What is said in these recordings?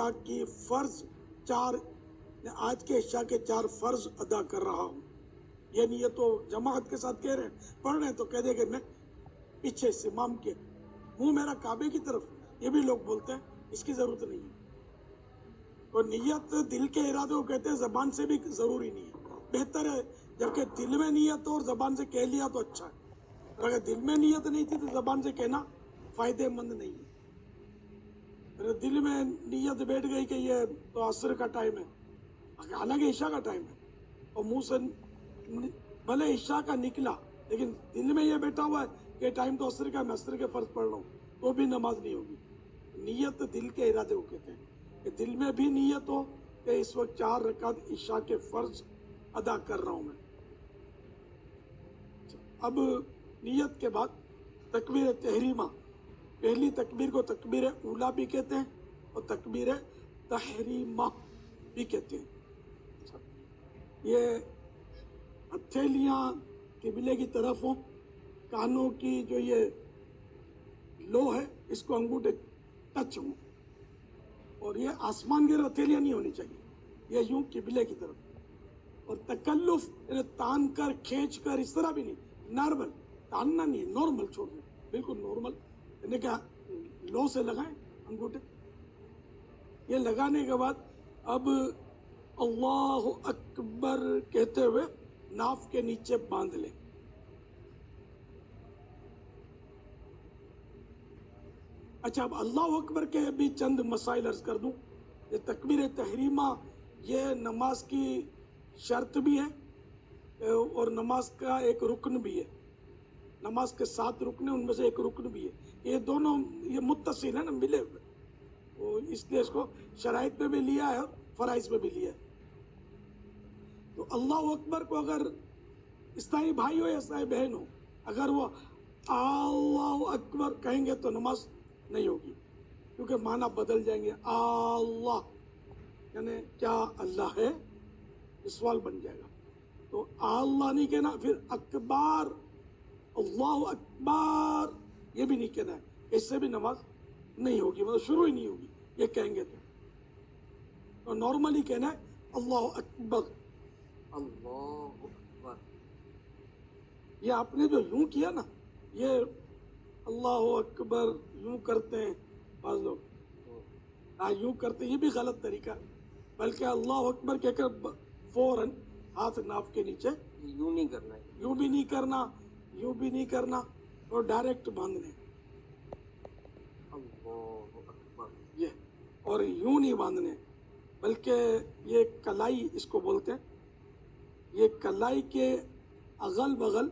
عشاء کی فرض آج کے عشاء کے 4 فرض ادا کر رہا ہوں. یعنی یہ تو جماعت کے ساتھ کہہ رہے ہیں, پڑھ رہے ہیں تو کہہ دے کہ میں پیچھے سے امام کے منہ میرا کعبے کی طرف, یہ بھی لوگ بولتے ہیں, اس کی ضرورت نہیں ہے. تو نیت دل کے ارادے کو کہتے ہیں, زبان سے بھی ضروری نہیں ہے. بہتر ہے جبکہ دل میں نیت ہو اور زبان سے کہہ لیا تو اچھا ہے. اگر دل میں نیت نہیں تھی تو زبان سے کہنا فائدے مند نہیں ہے. اگر دل میں نیت بیٹھ گئی کہ یہ تو عصر کا ٹائم ہے, حالانکہ عشاء کا ٹائم ہے, اور منہ سے بھلے عشاء کا نکلا لیکن دل میں یہ بیٹھا ہوا ہے کہ ٹائم تو عصر کا, میں عصر کے فرض پڑھ رہا ہوں, تو بھی نماز نہیں ہوگی. نیت دل کے ارادے کو کہتے ہیں کہ دل میں بھی نیت ہو کہ اس وقت 4 رکعت عشاء کے فرض ادا کر رہا ہوں میں. اب نیت کے بعد تکبیر تحریمہ, پہلی تکبیر کو تکبیر اولا بھی کہتے ہیں اور تکبیر تحریمہ بھی کہتے ہیں. یہ ہتھیلیاں قبلے کی طرف ہوں, کانوں کی جو یہ لو ہے اس کو انگوٹھے ٹچ ہوں, اور یہ آسمان کی ہتھیلیاں نہیں ہونی چاہیے, یہ یوں قبلے کی طرف. اور تکلف یعنی تان کر کھینچ کر اس طرح بھی نہیں, نارمل تاننا نہیں ہے, نارمل چھوڑ دیں, بالکل نارمل. یعنی کہ لو سے لگائیں انگوٹھے. یہ لگانے کے بعد اب اللہ اکبر کہتے ہوئے ناف کے نیچے باندھ لیں. اچھا, اب اللہ اکبر کے بھی چند مسائل عرض کر دوں. یہ تکبیر تحریمہ یہ نماز کی شرط بھی ہے اور نماز کا ایک رکن بھی ہے. نماز کے 7 رکن ہیں, ان میں سے ایک رکن بھی ہے. یہ دونوں یہ متصل ہیں نا, ملے ہوئے, اس لیے اس کو شرائط میں بھی لیا ہے اور فرائض میں بھی لیا ہے. تو اللہ اکبر کو اگر اسلامی بھائی ہو یا اسلامی بہن ہو, اگر وہ اللہ اکبر کہیں گے تو نماز نہیں ہوگی, کیونکہ معنی بدل جائیں گے. اللہ یعنی کیا اللہ ہے, یہ سوال بن جائے گا. تو اللہ نہیں کہنا, پھر اکبر, اللہ اکبر یہ بھی نہیں کہنا ہے, اس سے بھی نماز نہیں ہوگی, مطلب شروع ہی نہیں ہوگی یہ کہیں گے تو نارملی کہنا ہے اللہ اکبر. اللہ اکبر. یہ آپ نے جو یوں کیا نا, یہ اللہ اکبر یوں کرتے ہیں بعض لوگ, یوں کرتے ہیں, یہ بھی غلط طریقہ ہے. بلکہ اللہ اکبر کہہ کر فوراً ہاتھ ناف کے نیچے, یوں نہیں کرنا ہے, یوں بھی نہیں کرنا, یوں بھی نہیں کرنا, اور ڈائریکٹ باندھنے. اللہ اکبر. یہ اور یوں نہیں باندھنے, بلکہ یہ کلائی اس کو بولتے ہیں. یہ کلائی کے اغل بغل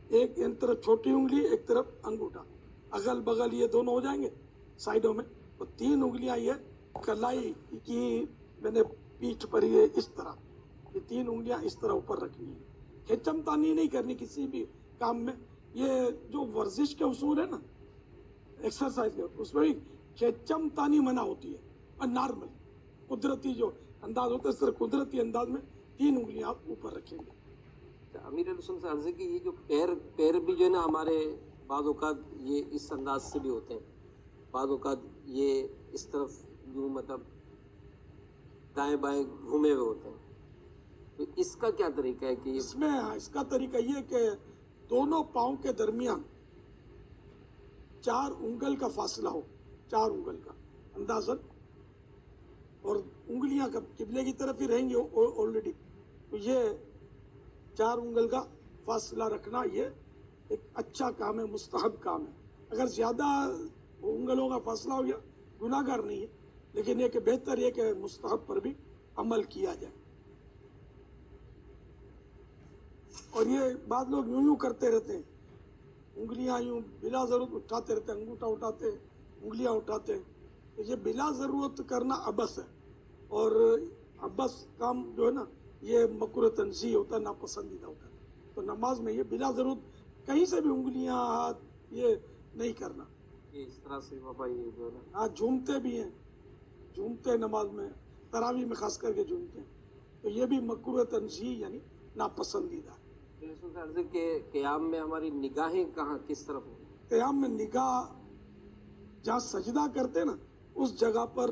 ایک طرف چھوٹی انگلی, ایک طرف انگوٹھا, اغل بغل یہ دونوں ہو جائیں گے سائڈوں میں, اور 3 انگلیاں یہ کلائی کی میں نے پیٹھ پر یہ اس طرح, یہ 3 انگلیاں اس طرح اوپر رکھنی ہے. کھچم تانی نہیں کرنی کسی بھی کام میں. یہ جو ورزش کے اصول ہے نا, ایکسرسائز کے, اس میں بھی کھچم تانی منع ہوتی ہے. اور نارمل قدرتی جو انداز ہوتا ہے, اس طرح قدرتی انداز میں 3 انگلیاں آپ اوپر رکھیں گے. امیر علیہ السلام سے عرض ہے کہ یہ جو پیر بھی جو ہے نا ہمارے بعض اوقات یہ اس انداز سے بھی ہوتے ہیں, بعض اوقات یہ اس طرف یوں مطلب دائیں بائیں گھومے ہوئے ہوتے ہیں. تو اس کا کیا طریقہ ہے کہ اس کا طریقہ یہ کہ دونوں پاؤں کے درمیان 4 انگل کا فاصلہ ہو, 4 انگل کا اندازن, اور انگلیاں قبلے کی طرف ہی رہیں گی آلریڈی. تو یہ 4 انگل کا فاصلہ رکھنا یہ ایک اچھا کام ہے, مستحب کام ہے. اگر زیادہ انگلوں کا فاصلہ ہو گیا گناہ گار نہیں ہے, لیکن یہ کہ بہتر یہ کہ مستحب پر بھی عمل کیا جائے. اور یہ بعض لوگ یوں کرتے رہتے ہیں, انگلیاں یوں بلا ضرورت اٹھاتے رہتے ہیں, انگوٹھا اٹھاتے ہیں, انگلیاں اٹھاتے ہیں. یہ بلا ضرورت کرنا عبث ہے, اور عبث کام جو ہے نا یہ مکروہ تنزیہ ہوتا ہے, ناپسندیدہ ہوتا ہے. تو نماز میں یہ بلا ضرورت کہیں سے بھی انگلیاں ہاتھ یہ نہیں کرنا. یہ اس طرح سے بابا یہ جو ہے نا, ہاں جھومتے بھی ہیں, جھومتے نماز میں, تراویح میں خاص کر کے جھومتے ہیں, تو یہ بھی مکروہ تنزیہ یعنی ناپسندیدہ ہے. رسول عرض ہے کہ قیام میں ہماری نگاہیں کہاں کس طرف ہوں؟ قیام میں نگاہ جہاں سجدہ کرتے نا اس جگہ پر